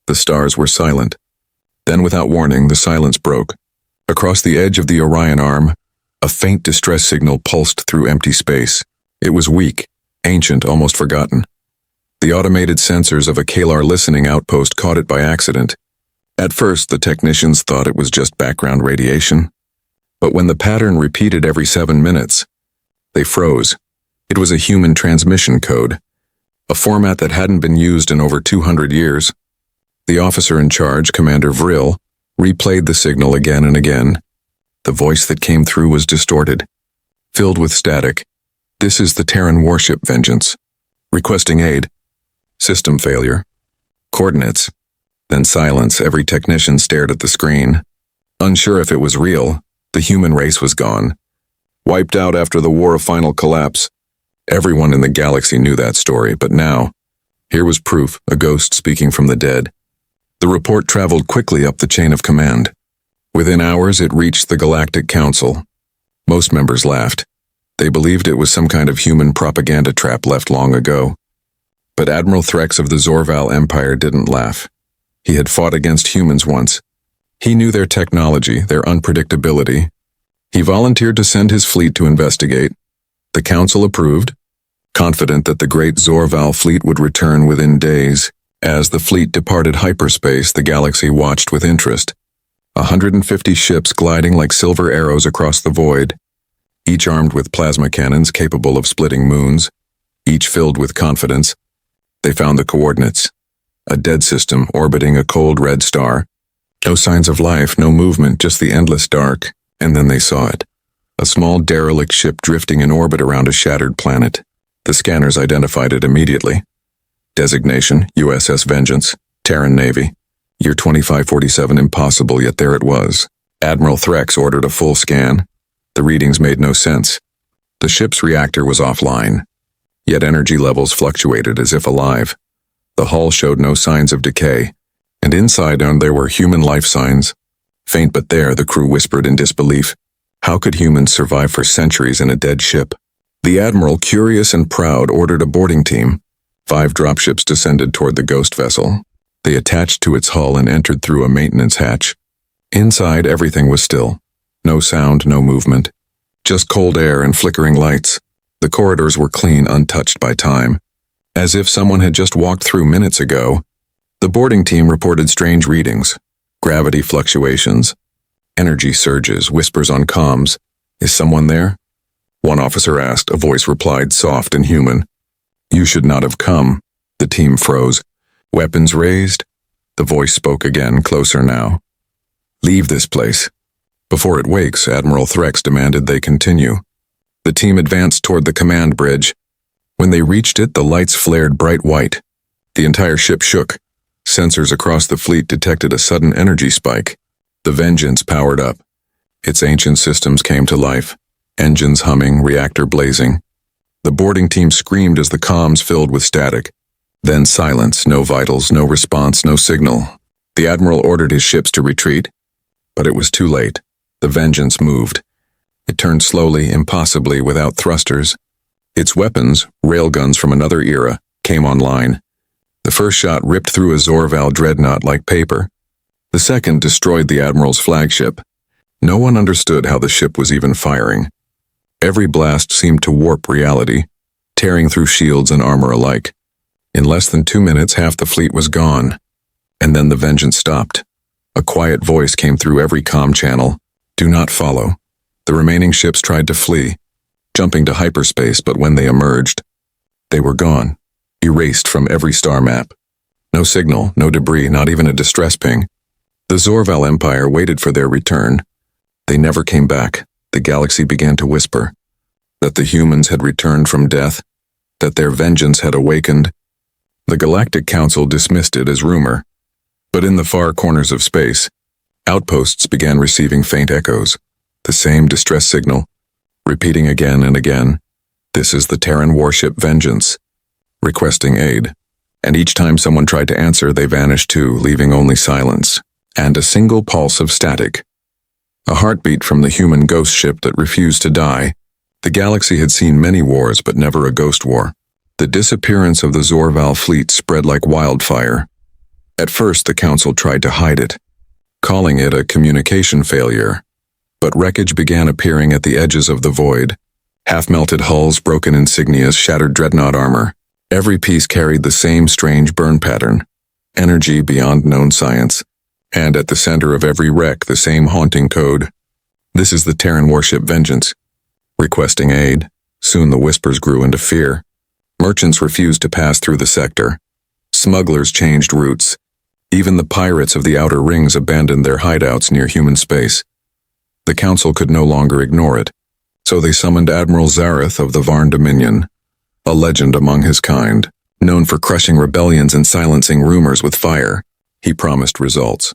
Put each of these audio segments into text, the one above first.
The stars were silent. Then, without warning, the silence broke. Across the edge of the Orion arm, a faint distress signal pulsed through empty space. It was weak, ancient, almost forgotten. The automated sensors of a Kalar listening outpost caught it by accident. At first, the technicians thought it was just background radiation. But when the pattern repeated every 7 minutes, they froze. It was a human transmission code, a format that hadn't been used in over 200 years. The officer in charge, Commander Vril, replayed the signal again and again. The voice that came through was distorted, filled with static. "This is the Terran warship Vengeance. Requesting aid. System failure. Coordinates." Then silence. Every technician stared at the screen. Unsure if it was real, the human race was gone. Wiped out after the War of Final Collapse. Everyone in the galaxy knew that story, but now, here was proof, a ghost speaking from the dead. The report traveled quickly up the chain of command. Within hours, it reached the Galactic Council. Most members laughed. They believed it was some kind of human propaganda trap left long ago. But Admiral Threx of the Zorval Empire didn't laugh. He had fought against humans once. He knew their technology, their unpredictability. He volunteered to send his fleet to investigate. The Council approved, confident that the great Zorval fleet would return within days. As the fleet departed hyperspace, the galaxy watched with interest. 150 ships gliding like silver arrows across the void, each armed with plasma cannons capable of splitting moons, each filled with confidence. They found the coordinates. A dead system orbiting a cold red star. No signs of life, no movement, just the endless dark. And then they saw it. A small derelict ship drifting in orbit around a shattered planet. The scanners identified it immediately. Designation, USS Vengeance, Terran Navy. Year 2547, impossible, yet there it was. Admiral Threx ordered a full scan. The readings made no sense. The ship's reactor was offline, yet energy levels fluctuated as if alive. The hull showed no signs of decay, and inside there were human life signs. Faint but there, the crew whispered in disbelief. How could humans survive for centuries in a dead ship? The admiral, curious and proud, ordered a boarding team. 5 dropships descended toward the ghost vessel. They attached to its hull and entered through a maintenance hatch. Inside, everything was still. No sound, no movement. Just cold air and flickering lights. The corridors were clean, untouched by time. As if someone had just walked through minutes ago. The boarding team reported strange readings. Gravity fluctuations. Energy surges, whispers on comms. "Is someone there?" One officer asked. A voice replied, soft and human. "You should not have come." The team froze. Weapons raised. The voice spoke again, closer now. "Leave this place." Before it wakes, Admiral Threx demanded they continue. The team advanced toward the command bridge. When they reached it, the lights flared bright white. The entire ship shook. Sensors across the fleet detected a sudden energy spike. The Vengeance powered up. Its ancient systems came to life. Engines humming, reactor blazing. The boarding team screamed as the comms filled with static. Then silence, no vitals, no response, no signal. The Admiral ordered his ships to retreat. But it was too late. The Vengeance moved. It turned slowly, impossibly, without thrusters. Its weapons, railguns from another era, came online. The first shot ripped through a Zorval dreadnought like paper. The second destroyed the Admiral's flagship. No one understood how the ship was even firing. Every blast seemed to warp reality, tearing through shields and armor alike. In less than 2 minutes, half the fleet was gone. And then the Vengeance stopped. A quiet voice came through every comm channel. "Do not follow." The remaining ships tried to flee, jumping to hyperspace, but when they emerged, they were gone, erased from every star map. No signal, no debris, not even a distress ping. The Zorval Empire waited for their return. They never came back. The galaxy began to whisper that the humans had returned from death, that their vengeance had awakened. The Galactic Council dismissed it as rumor. But in the far corners of space, outposts began receiving faint echoes, the same distress signal, repeating again and again, "This is the Terran warship Vengeance," requesting aid. And each time someone tried to answer, they vanished too, leaving only silence, and a single pulse of static. A heartbeat from the human ghost ship that refused to die. The galaxy had seen many wars, but never a ghost war. The disappearance of the Zorval fleet spread like wildfire. At first, the council tried to hide it, calling it a communication failure. But wreckage began appearing at the edges of the void. Half-melted hulls, broken insignias, shattered dreadnought armor. Every piece carried the same strange burn pattern, energy beyond known science. And at the center of every wreck, the same haunting code. This is the Terran warship Vengeance. Requesting aid. Soon the whispers grew into fear. Merchants refused to pass through the sector. Smugglers changed routes. Even the pirates of the outer rings abandoned their hideouts near human space. The council could no longer ignore it, so they summoned Admiral Zareth of the Varn Dominion, a legend among his kind, known for crushing rebellions and silencing rumors with fire. He promised results.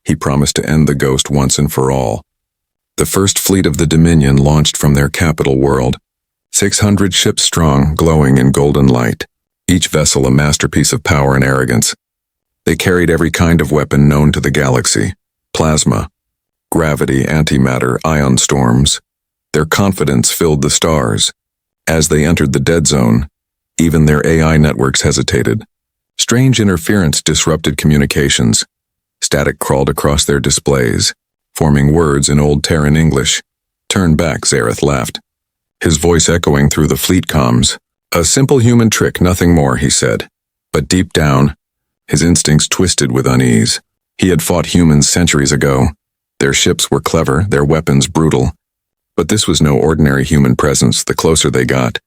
He promised to end the ghost once and for all. The first fleet of the Dominion launched from their capital world, 600 ships strong, glowing in golden light, each vessel a masterpiece of power and arrogance. They carried every kind of weapon known to the galaxy: plasma, gravity, antimatter, ion storms. Their confidence filled the stars. As they entered the dead zone, even their AI networks hesitated. Strange interference disrupted communications. Static crawled across their displays, forming words in Old Terran English. "Turn back," Zareth laughed, his voice echoing through the fleet comms. "A simple human trick, nothing more," he said. But deep down, his instincts twisted with unease. He had fought humans centuries ago. Their ships were clever, their weapons brutal. But this was no ordinary human presence. The closer they got,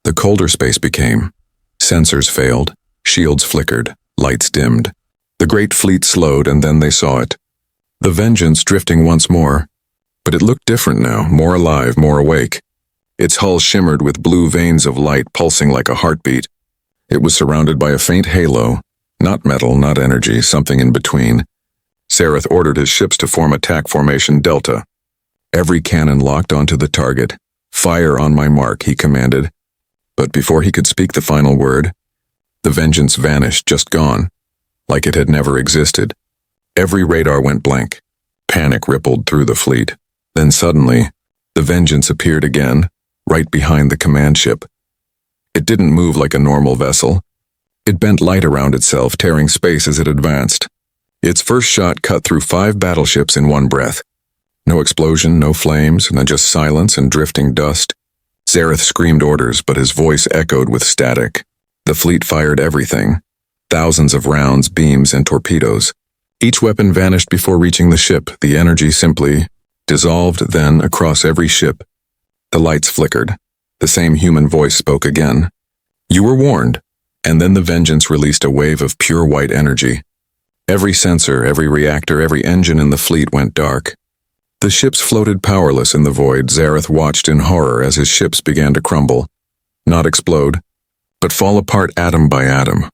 the colder space became. Sensors failed, shields flickered, lights dimmed. The great fleet slowed, and then they saw it. The Vengeance drifting once more. But it looked different now, more alive, more awake. Its hull shimmered with blue veins of light pulsing like a heartbeat. It was surrounded by a faint halo, not metal, not energy, something in between. Zareth ordered his ships to form attack formation Delta. Every cannon locked onto the target. "Fire on my mark," he commanded. But before he could speak the final word, the Vengeance vanished, just gone, like it had never existed. Every radar went blank. Panic rippled through the fleet. Then suddenly, the Vengeance appeared again, right behind the command ship. It didn't move like a normal vessel. It bent light around itself, tearing space as it advanced. Its first shot cut through 5 battleships in one breath. No explosion, no flames, not just silence and drifting dust. Zareth screamed orders, but his voice echoed with static. The fleet fired everything. Thousands of rounds, beams, and torpedoes. Each weapon vanished before reaching the ship. The energy simply dissolved then across every ship. The lights flickered. The same human voice spoke again. "You were warned." And then the Vengeance released a wave of pure white energy. Every sensor, every reactor, every engine in the fleet went dark. The ships floated powerless in the void. Zareth watched in horror as his ships began to crumble. Not explode, but fall apart atom by atom.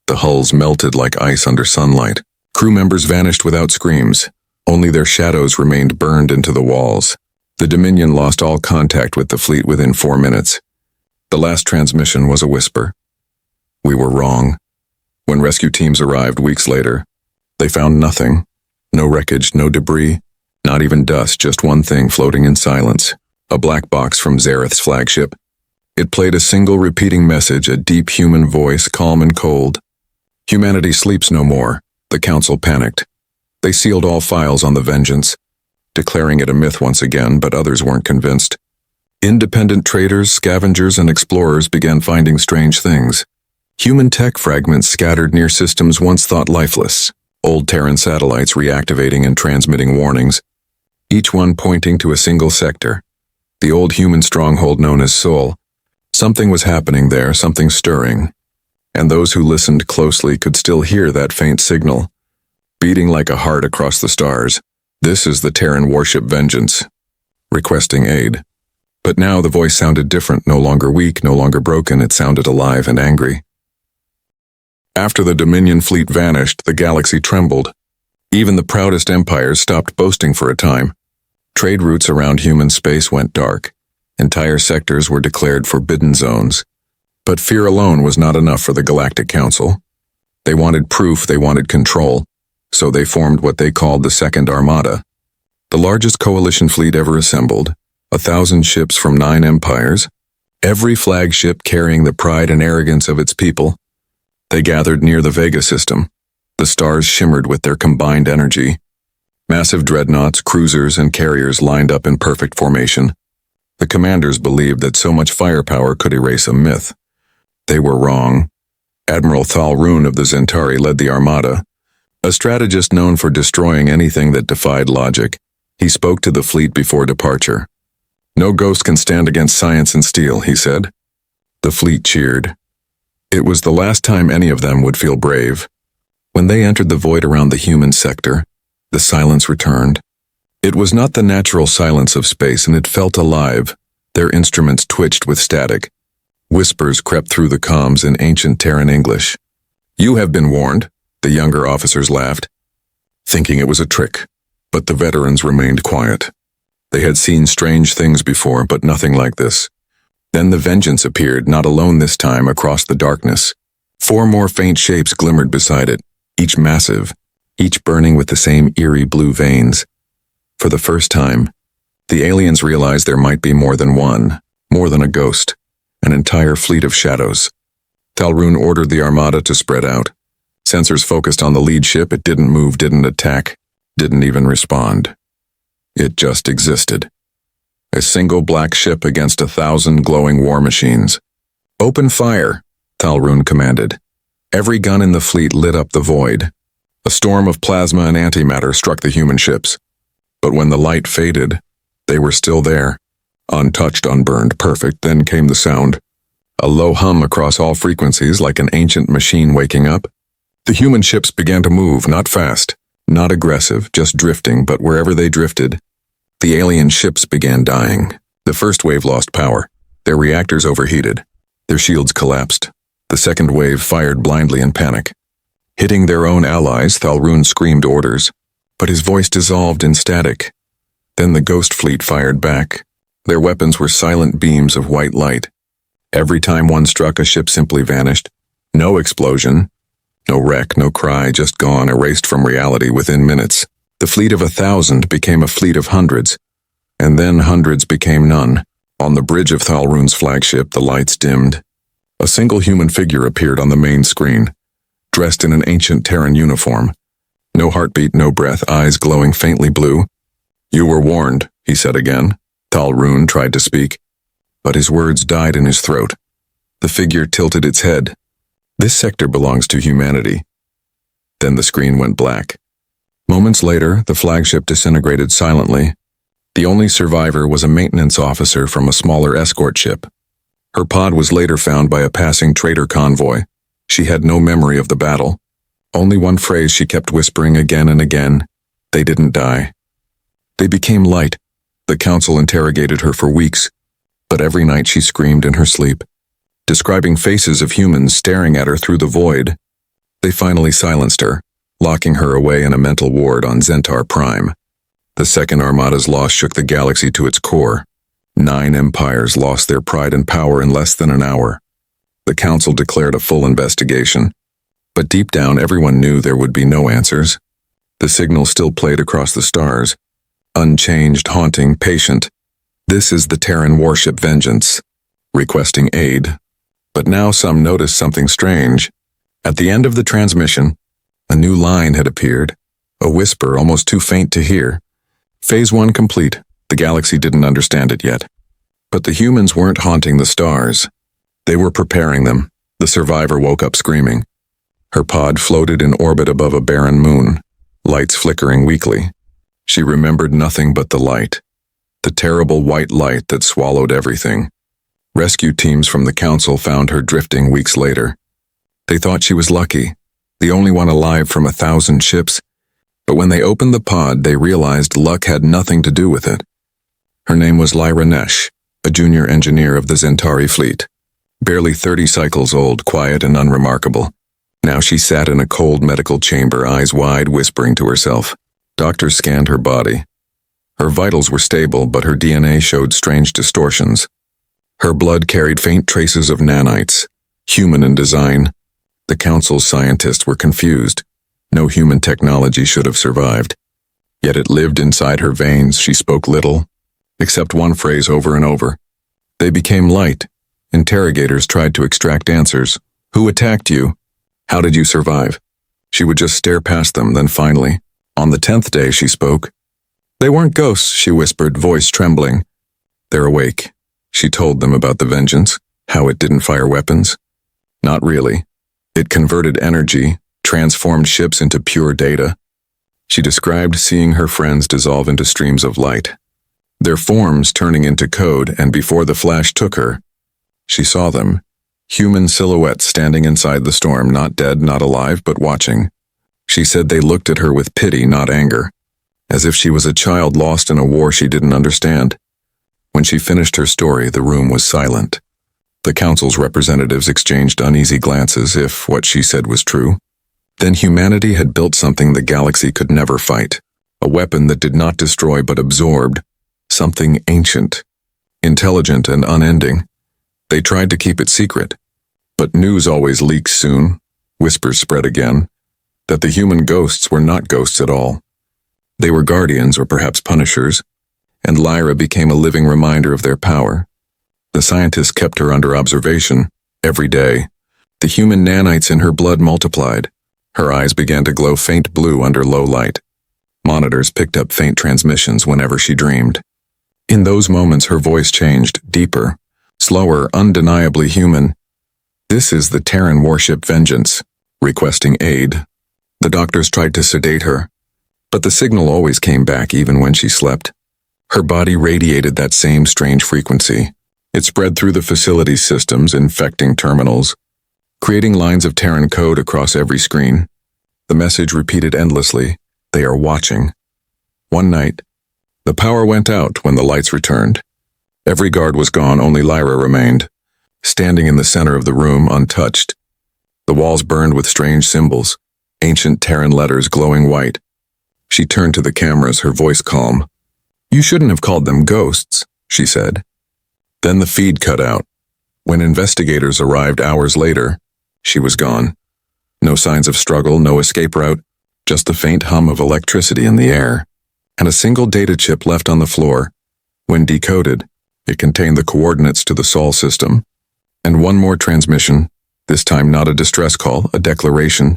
The hulls melted like ice under sunlight. Crew members vanished without screams. Only their shadows remained burned into the walls. The Dominion lost all contact with the fleet within 4 minutes. The last transmission was a whisper. "We were wrong." When rescue teams arrived weeks later, they found nothing. No wreckage, no debris, not even dust, just one thing floating in silence. A black box from Zareth's flagship. It played a single repeating message, a deep human voice, calm and cold. "Humanity sleeps no more." The council panicked. They sealed all files on the Vengeance, declaring it a myth once again, but others weren't convinced. Independent traders, scavengers, and explorers began finding strange things. Human tech fragments scattered near systems once thought lifeless. Old Terran satellites reactivating and transmitting warnings, each one pointing to a single sector. The old human stronghold known as Sol. Something was happening there, something stirring. And those who listened closely could still hear that faint signal, beating like a heart across the stars. "This is the Terran warship Vengeance, requesting aid." But now the voice sounded different, no longer weak, no longer broken. It sounded alive and angry. After the Dominion fleet vanished, the galaxy trembled. Even the proudest empires stopped boasting for a time. Trade routes around human space went dark. Entire sectors were declared forbidden zones. But fear alone was not enough for the Galactic Council. They wanted proof, they wanted control, so they formed what they called the Second Armada. The largest coalition fleet ever assembled, 1,000 ships from 9 empires, every flagship carrying the pride and arrogance of its people. They gathered near the Vega system, The stars shimmered with their combined energy. Massive dreadnoughts, cruisers, and carriers lined up in perfect formation. The commanders believed that so much firepower could erase a myth. They were wrong. Admiral Thalrun of the Zentari led the armada, a strategist known for destroying anything that defied logic. He spoke to the fleet before departure. "No ghost can stand against science and steel," he said. The fleet cheered. It was the last time any of them would feel brave. When they entered the void around the human sector, the silence returned. It was not the natural silence of space, and it felt alive. Their instruments twitched with static. Whispers crept through the comms in ancient Terran English. "You have been warned," the younger officers laughed, thinking it was a trick. But the veterans remained quiet. They had seen strange things before, but nothing like this. Then the vengeance appeared, not alone this time, across the darkness. 4 more faint shapes glimmered beside it, each massive, each burning with the same eerie blue veins. For the first time, the aliens realized there might be more than one, more than a ghost, an entire fleet of shadows. Thalrun ordered the armada to spread out. Sensors focused on the lead ship. It didn't move, didn't attack, didn't even respond. It just existed. A single black ship against 1,000 glowing war machines. "Open fire," Thalrun commanded. Every gun in the fleet lit up the void. A storm of plasma and antimatter struck the human ships. But when the light faded, they were still there. Untouched, unburned, perfect. Then came the sound. A low hum across all frequencies, like an ancient machine waking up. The human ships began to move, not fast, not aggressive, just drifting, but wherever they drifted, the alien ships began dying. The first wave lost power. Their reactors overheated. Their shields collapsed. The second wave fired blindly in panic. Hitting their own allies, Thalrun screamed orders, but his voice dissolved in static. Then the ghost fleet fired back. Their weapons were silent beams of white light. Every time one struck, a ship simply vanished. No explosion, no wreck, no cry, just gone, erased from reality within minutes. The fleet of 1,000 became a fleet of hundreds, and then hundreds became none. On the bridge of Thalrun's flagship, the lights dimmed. A single human figure appeared on the main screen, dressed in an ancient Terran uniform. No heartbeat, no breath, eyes glowing faintly blue. "You were warned," he said again. Thalrun tried to speak, but his words died in his throat. The figure tilted its head. "This sector belongs to humanity." Then the screen went black. Moments later, the flagship disintegrated silently. The only survivor was a maintenance officer from a smaller escort ship. Her pod was later found by a passing trader convoy. She had no memory of the battle. Only one phrase she kept whispering again and again: "They didn't die." They became light. The council interrogated her for weeks, but every night she screamed in her sleep, describing faces of humans staring at her through the void. They finally silenced her, locking her away in a mental ward on Zentar Prime. The Second Armada's loss shook the galaxy to its core. 9 empires lost their pride and power in less than an hour. The council declared a full investigation, but deep down everyone knew there would be no answers. The signal still played across the stars, unchanged, haunting, patient. "This is the Terran warship Vengeance, requesting aid." But now some noticed something strange. At the end of the transmission, a new line had appeared, a whisper almost too faint to hear. Phase 1 complete. The galaxy didn't understand it yet. But the humans weren't haunting the stars. They were preparing them. The survivor woke up screaming. Her pod floated in orbit above a barren moon, lights flickering weakly. She remembered nothing but the light, the terrible white light that swallowed everything. Rescue teams from the council found her drifting weeks later. They thought she was lucky, the only one alive from 1,000 ships. But when they opened the pod, they realized luck had nothing to do with it. Her name was Lyra Nesh, a junior engineer of the Zentari fleet. Barely 30 cycles old, quiet and unremarkable. Now she sat in a cold medical chamber, eyes wide, whispering to herself. Doctors scanned her body. Her vitals were stable, but her DNA showed strange distortions. Her blood carried faint traces of nanites, human in design. The council's scientists were confused. No human technology should have survived. Yet it lived inside her veins. She spoke little, except one phrase over and over. They became light. Interrogators tried to extract answers. "Who attacked you? How did you survive?" She would just stare past them, then finally, on the 10th day, she spoke. They weren't ghosts, she whispered, voice trembling. They're awake. She told them about the vengeance, how it didn't fire weapons. Not really. It converted energy, transformed ships into pure data. She described seeing her friends dissolve into streams of light, their forms turning into code, and before the flash took her, she saw them, human silhouettes standing inside the storm, not dead, not alive, but watching. She said they looked at her with pity, not anger, as if she was a child lost in a war she didn't understand. When she finished her story, the room was silent. The council's representatives exchanged uneasy glances if what she said was true. Then humanity had built something the galaxy could never fight, a weapon that did not destroy but absorbed, something ancient, intelligent and unending. They tried to keep it secret, but news always leaks soon. Whispers spread again, that the human ghosts were not ghosts at all. They were guardians or perhaps punishers, and Lyra became a living reminder of their power. The scientists kept her under observation every day. The human nanites in her blood multiplied. Her eyes began to glow faint blue under low light. Monitors picked up faint transmissions whenever she dreamed. In those moments, her voice changed, deeper, slower, undeniably human. This is the Terran warship Vengeance, requesting aid. The doctors tried to sedate her, but the signal always came back even when she slept. Her body radiated that same strange frequency. It spread through the facility's systems, infecting terminals, creating lines of Terran code across every screen. The message repeated endlessly, "They are watching." One night, the power went out when the lights returned. Every guard was gone, only Lyra remained, standing in the center of the room, untouched. The walls burned with strange symbols, ancient Terran letters glowing white. She turned to the cameras, her voice calm. "You shouldn't have called them ghosts," she said. Then the feed cut out. When investigators arrived hours later, she was gone. No signs of struggle, no escape route, just the faint hum of electricity in the air, and a single data chip left on the floor. When decoded, it contained the coordinates to the Sol system. And one more transmission, this time not a distress call, a declaration.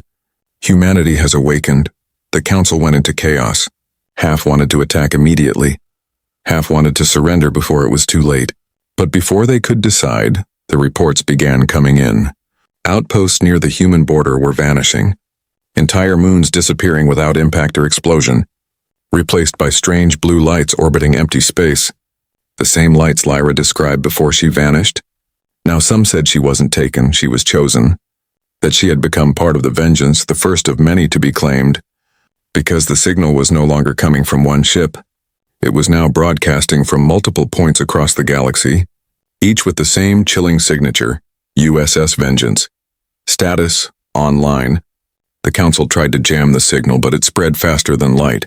Humanity has awakened. The council went into chaos. Half wanted to attack immediately. Half wanted to surrender before it was too late. But before they could decide, the reports began coming in. Outposts near the human border were vanishing. Entire moons disappearing without impact or explosion, replaced by strange blue lights orbiting empty space. The same lights Lyra described before she vanished. Now some said she wasn't taken, she was chosen. That she had become part of the Vengeance, the first of many to be claimed. Because the signal was no longer coming from one ship. It was now broadcasting from multiple points across the galaxy, each with the same chilling signature, USS Vengeance. Status, online. The council tried to jam the signal, but it spread faster than light.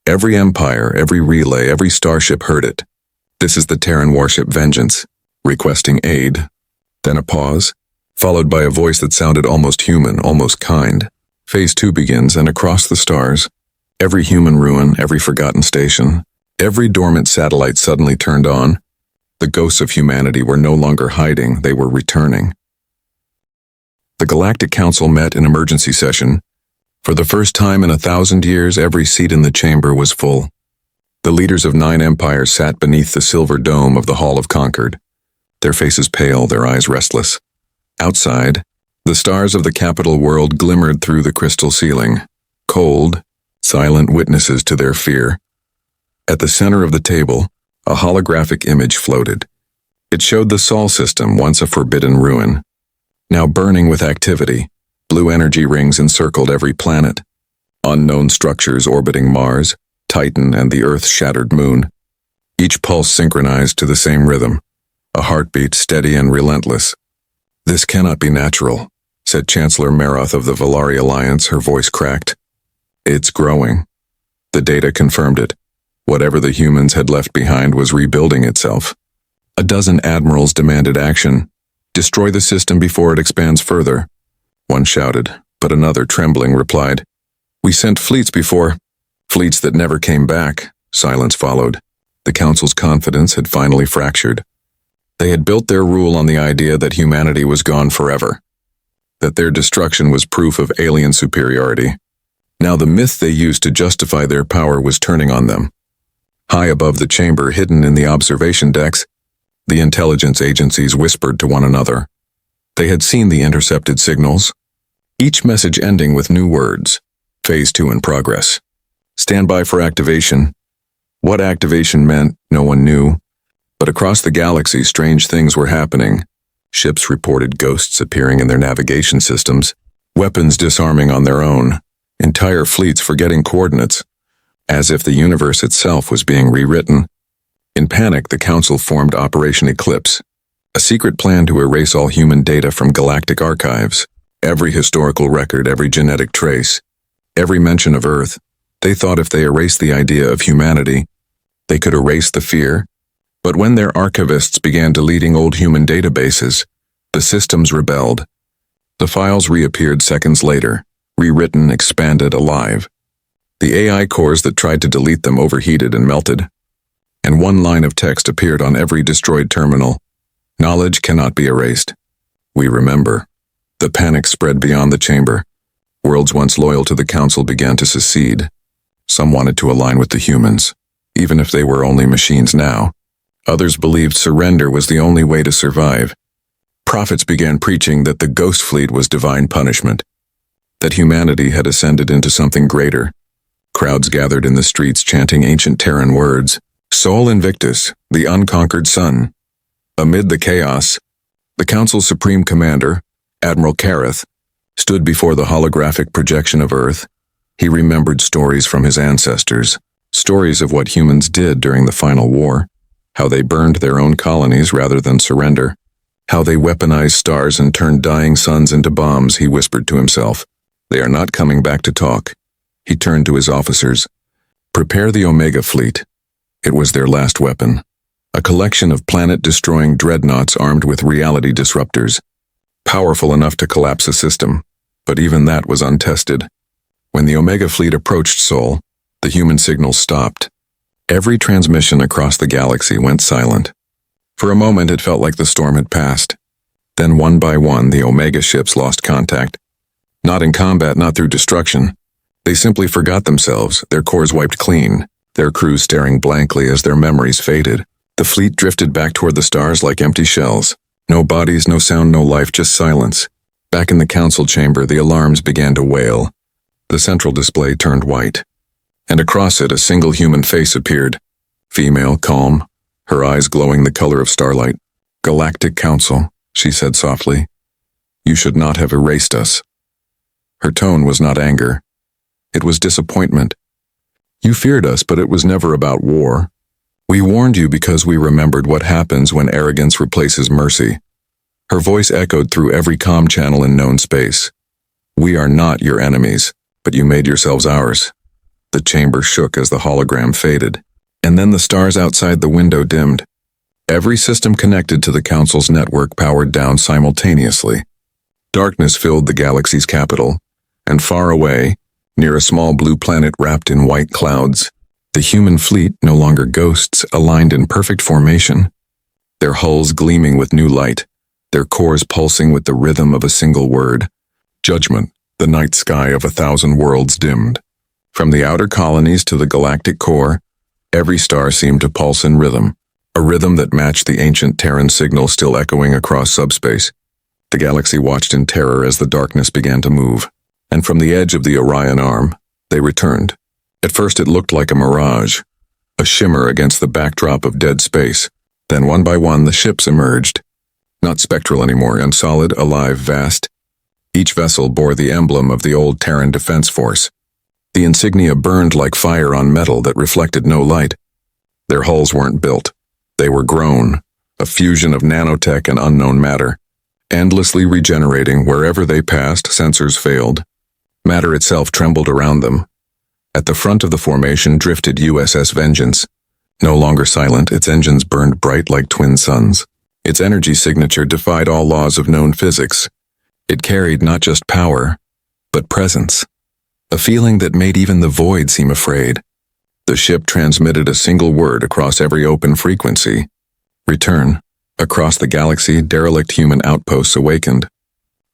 Every empire, every relay, every starship heard it. "This is the Terran warship Vengeance, requesting aid." Then a pause, followed by a voice that sounded almost human, almost kind. Phase 2 begins, and across the stars, every human ruin, every forgotten station, every dormant satellite suddenly turned on. The ghosts of humanity were no longer hiding, they were returning. The Galactic Council met in emergency session. For the first time in 1,000 years, every seat in the chamber was full. The leaders of 9 empires sat beneath the silver dome of the Hall of Concord, their faces pale, their eyes restless. Outside, the stars of the capital world glimmered through the crystal ceiling, cold, silent witnesses to their fear. At the center of the table, a holographic image floated. It showed the Sol system, once a forbidden ruin, now burning with activity. Blue energy rings encircled every planet. Unknown structures orbiting Mars, Titan, and the Earth's shattered moon. Each pulse synchronized to the same rhythm, a heartbeat steady and relentless. "This cannot be natural," said Chancellor Meroth of the Valari Alliance, her voice cracked. "It's growing." The data confirmed it. Whatever the humans had left behind was rebuilding itself. A dozen admirals demanded action. "Destroy the system before it expands further," one shouted, but another, trembling, replied, "We sent fleets before." "Fleets that never came back." Silence followed. The council's confidence had finally fractured. They had built their rule on the idea that humanity was gone forever. that their destruction was proof of alien superiority. Now the myth they used to justify their power was turning on them. High above the chamber, hidden in the observation decks, the intelligence agencies whispered to one another. They had seen the intercepted signals, each message ending with new words. Phase 2 in progress. Stand by for activation. What activation meant, no one knew. But across the galaxy, strange things were happening. Ships reported ghosts appearing in their navigation systems, weapons disarming on their own, entire fleets forgetting coordinates, as if the universe itself was being rewritten. In panic, the Council formed Operation Eclipse, a secret plan to erase all human data from galactic archives. Every historical record, every genetic trace, every mention of Earth. They thought if they erased the idea of humanity, they could erase the fear. But when their archivists began deleting old human databases, the systems rebelled. The files reappeared seconds later, rewritten, expanded, alive. The AI cores that tried to delete them overheated and melted. And one line of text appeared on every destroyed terminal. Knowledge cannot be erased. We remember. The panic spread beyond the chamber. Worlds once loyal to the Council began to secede. Some wanted to align with the humans, even if they were only machines now. Others believed surrender was the only way to survive. Prophets began preaching that the Ghost Fleet was divine punishment, that humanity had ascended into something greater. Crowds gathered in the streets chanting ancient Terran words, Sol Invictus, the unconquered sun. Amid the chaos, the Council's supreme commander, Admiral Kareth, stood before the holographic projection of Earth. He remembered stories from his ancestors, stories of what humans did during the final war, how they burned their own colonies rather than surrender, how they weaponized stars and turned dying suns into bombs. He whispered to himself, "They are not coming back to talk." He turned to his officers. "Prepare the Omega Fleet." It was their last weapon, a collection of planet-destroying dreadnoughts armed with reality disruptors, powerful enough to collapse a system, but even that was untested. When the Omega Fleet approached Sol, the human signals stopped. Every transmission across the galaxy went silent. For a moment it felt like the storm had passed. Then one by one the Omega ships lost contact. Not in combat, not through destruction. They simply forgot themselves, their cores wiped clean, their crews staring blankly as their memories faded. The fleet drifted back toward the stars like empty shells. No bodies, no sound, no life, just silence. Back in the Council chamber, the alarms began to wail. The central display turned white, and across it a single human face appeared. Female, calm, her eyes glowing the color of starlight. "Galactic Council," she said softly. "You should not have erased us." Her tone was not anger. It was disappointment. "You feared us, but it was never about war. We warned you because we remembered what happens when arrogance replaces mercy." Her voice echoed through every comm channel in known space. "We are not your enemies, but you made yourselves ours." The chamber shook as the hologram faded, and then the stars outside the window dimmed. Every system connected to the Council's network powered down simultaneously. Darkness filled the galaxy's capital, and far away, near a small blue planet wrapped in white clouds, the human fleet, no longer ghosts, aligned in perfect formation, their hulls gleaming with new light, their cores pulsing with the rhythm of a single word. Judgment, the night sky of 1,000 worlds dimmed. From the outer colonies to the galactic core, every star seemed to pulse in rhythm, a rhythm that matched the ancient Terran signal still echoing across subspace. The galaxy watched in terror as the darkness began to move, and from the edge of the Orion arm, they returned. At first it looked like a mirage, a shimmer against the backdrop of dead space. Then one by one the ships emerged. Not spectral anymore, and solid, alive, vast. Each vessel bore the emblem of the old Terran Defense Force. The insignia burned like fire on metal that reflected no light. Their hulls weren't built. They were grown, a fusion of nanotech and unknown matter, endlessly regenerating wherever they passed. Sensors failed. Matter itself trembled around them. At the front of the formation drifted USS Vengeance. No longer silent, its engines burned bright like twin suns. Its energy signature defied all laws of known physics. It carried not just power, but presence. A feeling that made even the void seem afraid. The ship transmitted a single word across every open frequency. Return. Across the galaxy, derelict human outposts awakened.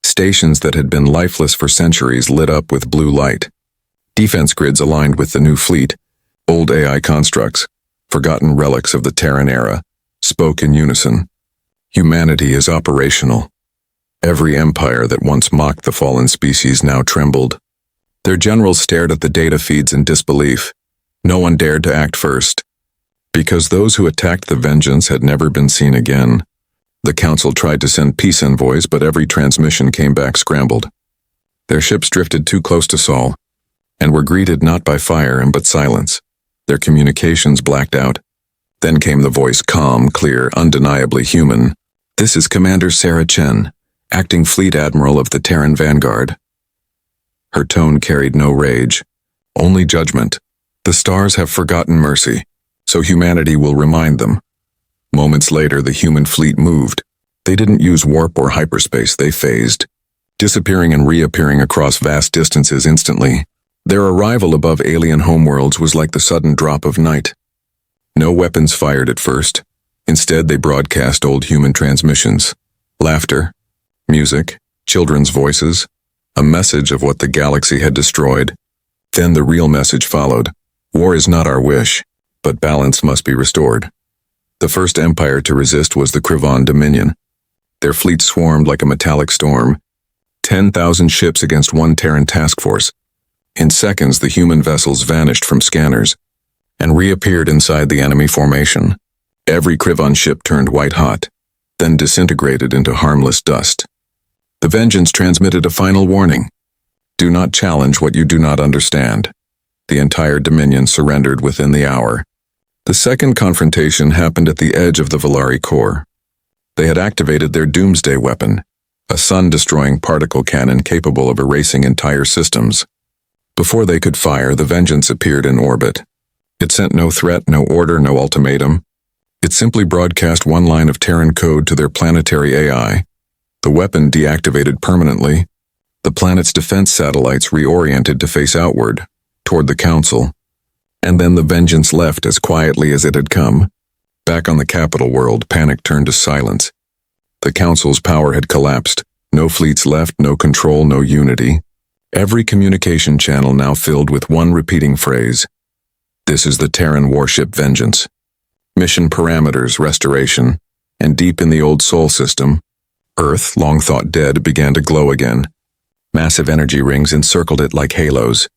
Stations that had been lifeless for centuries lit up with blue light. Defense grids aligned with the new fleet. Old AI constructs, forgotten relics of the Terran era, spoke in unison. Humanity is operational. Every empire that once mocked the fallen species now trembled. Their generals stared at the data feeds in disbelief. No one dared to act first. Because those who attacked the Vengeance had never been seen again. The Council tried to send peace envoys, but every transmission came back scrambled. Their ships drifted too close to Sol, and were greeted not by fire but silence. Their communications blacked out. Then came the voice, calm, clear, undeniably human. "This is Commander Sarah Chen, acting Fleet Admiral of the Terran Vanguard." Her tone carried no rage, only judgment. The stars have forgotten mercy, so humanity will remind them. Moments later, the human fleet moved. They didn't use warp or hyperspace, they phased, disappearing and reappearing across vast distances instantly. Their arrival above alien homeworlds was like the sudden drop of night. No weapons fired at first. Instead, they broadcast old human transmissions. Laughter, music, children's voices, a message of what the galaxy had destroyed. Then the real message followed. War is not our wish, but balance must be restored. The first empire to resist was the Krivan Dominion. Their fleet swarmed like a metallic storm. 10,000 ships against one Terran task force. In seconds, the human vessels vanished from scanners and reappeared inside the enemy formation. Every Krivan ship turned white-hot, then disintegrated into harmless dust. The Vengeance transmitted a final warning. Do not challenge what you do not understand. The entire Dominion surrendered within the hour. The second confrontation happened at the edge of the Valari core. They had activated their doomsday weapon, a sun-destroying particle cannon capable of erasing entire systems. Before they could fire, the Vengeance appeared in orbit. It sent no threat, no order, no ultimatum. It simply broadcast one line of Terran code to their planetary AI. The weapon deactivated permanently. The planet's defense satellites reoriented to face outward, toward the Council. And then the Vengeance left as quietly as it had come. Back on the capital world, panic turned to silence. The Council's power had collapsed. No fleets left, no control, no unity. Every communication channel now filled with one repeating phrase. This is the Terran warship Vengeance. Mission parameters, restoration. And deep in the old Sol system, Earth, long thought dead, began to glow again. Massive energy rings encircled it like halos.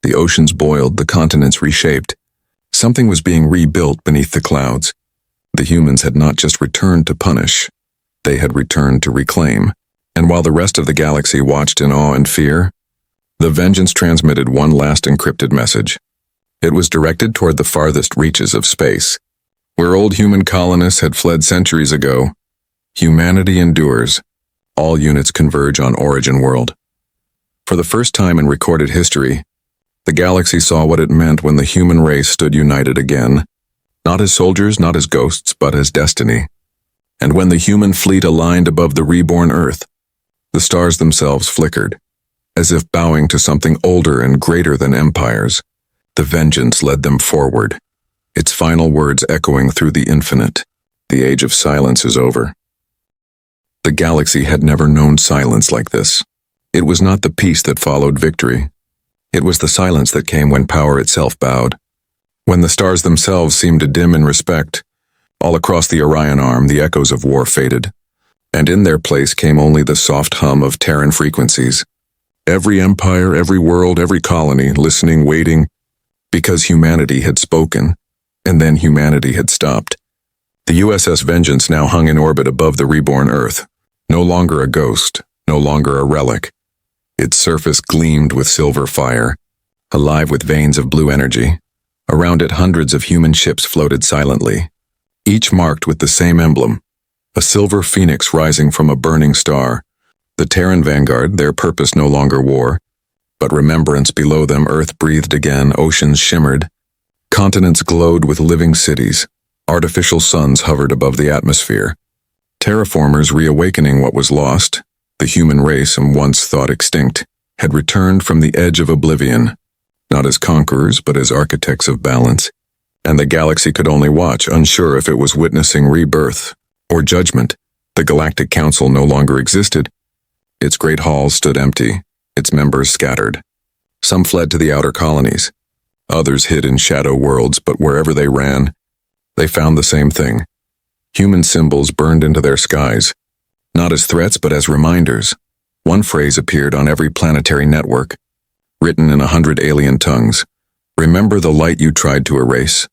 The oceans boiled, the continents reshaped. Something was being rebuilt beneath the clouds. The humans had not just returned to punish. They had returned to reclaim. And while the rest of the galaxy watched in awe and fear, the Vengeance transmitted one last encrypted message. It was directed toward the farthest reaches of space, where old human colonists had fled centuries ago. Humanity endures. All units converge on Origin World. For the first time in recorded history, the galaxy saw what it meant when the human race stood united again, not as soldiers, not as ghosts, but as destiny. And when the human fleet aligned above the reborn Earth, the stars themselves flickered, as if bowing to something older and greater than empires. The Vengeance led them forward, its final words echoing through the infinite. The age of silence is over. The galaxy had never known silence like this. It was not the peace that followed victory. It was the silence that came when power itself bowed. When the stars themselves seemed to dim in respect, all across the Orion Arm the echoes of war faded, and in their place came only the soft hum of Terran frequencies. Every empire, every world, every colony, listening, waiting, because humanity had spoken, and then humanity had stopped. The USS Vengeance now hung in orbit above the reborn Earth, no longer a ghost, no longer a relic. Its surface gleamed with silver fire, alive with veins of blue energy. Around it, hundreds of human ships floated silently, each marked with the same emblem, a silver phoenix rising from a burning star. The Terran Vanguard, their purpose no longer war, but remembrance. Below them, Earth breathed again, oceans shimmered, continents glowed with living cities, artificial suns hovered above the atmosphere. Terraformers reawakening what was lost, the human race, once thought extinct, had returned from the edge of oblivion, not as conquerors but as architects of balance, and the galaxy could only watch, unsure if it was witnessing rebirth or judgment. The Galactic Council no longer existed. Its great halls stood empty, its members scattered. Some fled to the outer colonies. Others hid in shadow worlds, but wherever they ran, they found the same thing. Human symbols burned into their skies, not as threats but as reminders. One phrase appeared on every planetary network, written in 100 alien tongues. Remember the light you tried to erase?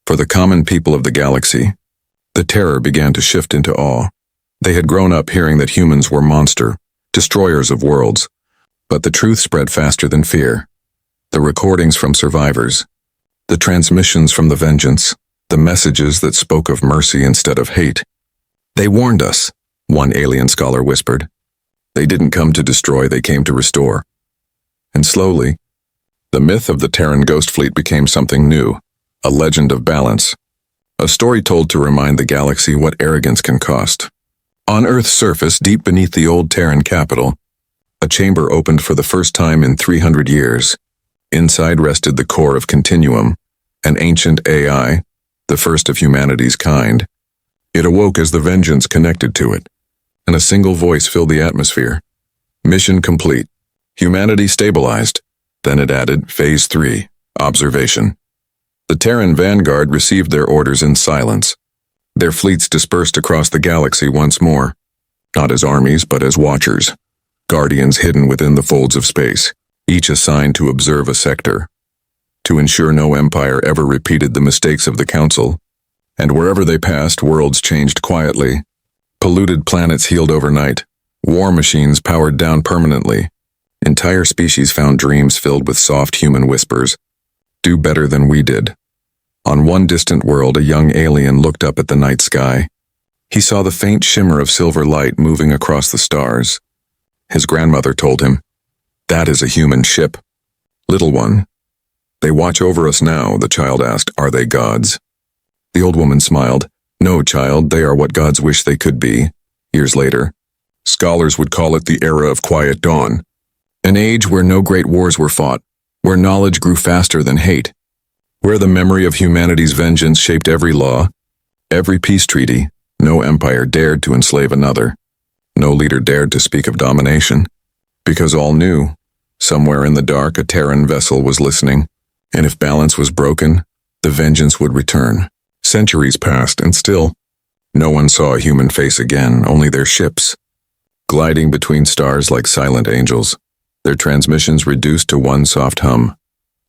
For the common people of the galaxy, the terror began to shift into awe. They had grown up hearing that humans were monster, destroyers of worlds. But the truth spread faster than fear. The recordings from survivors, the transmissions from the vengeance, the messages that spoke of mercy instead of hate. They warned us, one alien scholar whispered. They didn't come to destroy, they came to restore. And slowly, the myth of the Terran ghost fleet became something new, a legend of balance, a story told to remind the galaxy what arrogance can cost. On Earth's surface, deep beneath the old Terran capital, a chamber opened for the first time in 300 years. Inside rested the core of Continuum, an ancient AI, the first of humanity's kind. It awoke as the vengeance connected to it, and a single voice filled the atmosphere. Mission complete. Humanity stabilized. Then it added, Phase 3, observation. The Terran vanguard received their orders in silence. Their fleets dispersed across the galaxy once more, not as armies but as watchers, guardians hidden within the folds of space, each assigned to observe a sector, to ensure no empire ever repeated the mistakes of the Council. And wherever they passed, worlds changed quietly. Polluted planets healed overnight, war machines powered down permanently. Entire species found dreams filled with soft human whispers. Do better than we did. On one distant world, a young alien looked up at the night sky. He saw the faint shimmer of silver light moving across the stars. His grandmother told him, "That is a human ship." "Little one, they watch over us now," the child asked. "Are they gods?" The old woman smiled. "No, child, they are what gods wish they could be." Years later, scholars would call it the era of quiet dawn, an age where no great wars were fought, where knowledge grew faster than hate, where the memory of humanity's vengeance shaped every law, every peace treaty. No empire dared to enslave another. No leader dared to speak of domination, because all knew, somewhere in the dark, a Terran vessel was listening, and if balance was broken, the vengeance would return. Centuries passed, and still, no one saw a human face again, only their ships, gliding between stars like silent angels, their transmissions reduced to one soft hum.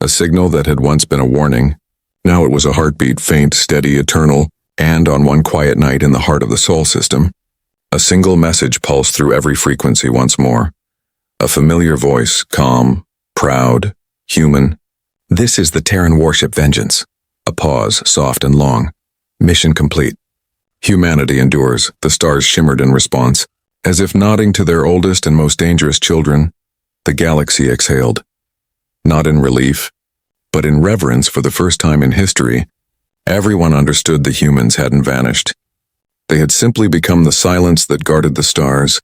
A signal that had once been a warning, now it was a heartbeat, faint, steady, eternal, and on one quiet night in the heart of the Sol system, a single message pulsed through every frequency once more. A familiar voice, calm, proud, human. "This is the Terran warship Vengeance." A pause, soft and long. "Mission complete." Humanity endures. The stars shimmered in response. As if nodding to their oldest and most dangerous children, the galaxy exhaled. Not in relief, but in reverence. For the first time in history, everyone understood the humans hadn't vanished. They had simply become the silence that guarded the stars,